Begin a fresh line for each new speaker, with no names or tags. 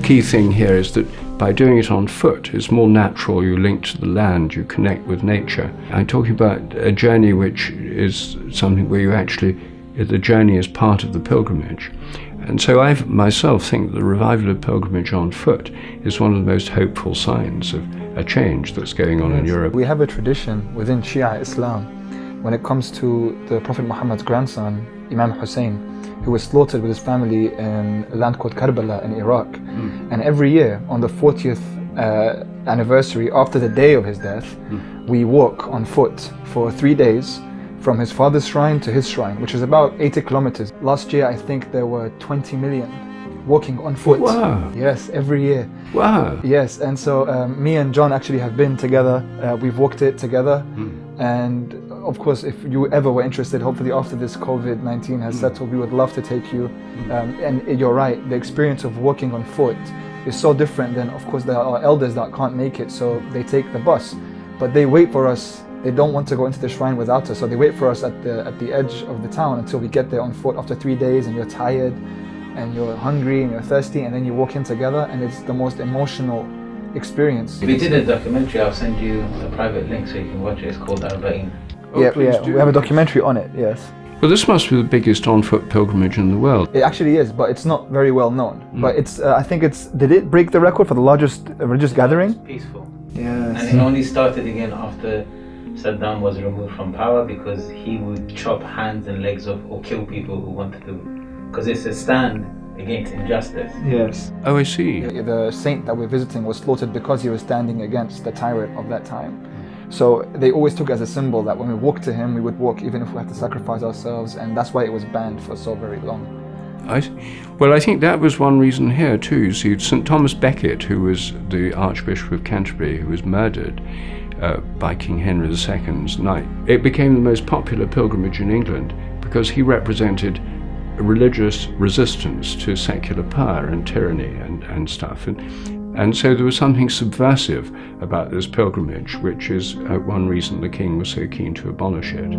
key thing here is that by doing it on foot, it's more natural, you link to the land, you connect with nature. I'm talking about a journey which is something where you actually, the journey is part of the pilgrimage. And so I myself think that the revival of pilgrimage on foot is one of the most hopeful signs of a change that's going on in Europe.
We have a tradition within Shia Islam when it comes to the Prophet Muhammad's grandson, Imam Hussain, who was slaughtered with his family in a land called Karbala in Iraq. And every year on the 40th anniversary after the day of his death, we walk on foot for 3 days from his father's shrine to his shrine, which is about 80 kilometers. Last year, I think there were 20 million walking on foot.
Wow.
Yes, every year.
Wow.
Yes, and so me and John actually have been together. We've walked it together. And of course, if you ever were interested, hopefully after this COVID-19 has settled, we would love to take you. And you're right, the experience of walking on foot is so different than, of course, there are elders that can't make it, so they take the bus. But they wait for us. They don't want to go into the shrine without us, so they wait for us at the edge of the town until we get there on foot after 3 days, and you're tired and you're hungry and you're thirsty, and then you walk in together, and it's the most emotional experience.
We did a documentary. I'll send you a private link so you can watch it. It's called Arbaeen.
We have a documentary on it, yes.
Well, this must be the biggest on-foot pilgrimage in the world.
It actually is, but it's not very well known. But it's, I think did it break the record for the largest religious gathering?
It was peaceful.
Yes.
And it only started again after Saddam was removed from power, because he would chop hands and legs off or kill people who wanted to, because it's a stand against injustice.
Yes.
Oh, I see.
The saint that we're visiting was slaughtered because he was standing against the tyrant of that time. So they always took it as a symbol that when we walked to him, we would walk even if we had to sacrifice ourselves, and that's why it was banned for so very long.
Well, I think that was one reason here too. You see, St. Thomas Becket, who was the Archbishop of Canterbury, who was murdered by King Henry II's knight, it became the most popular pilgrimage in England because he represented a religious resistance to secular power and tyranny and stuff. And so there was something subversive about this pilgrimage, which is one reason the king was so keen to abolish it.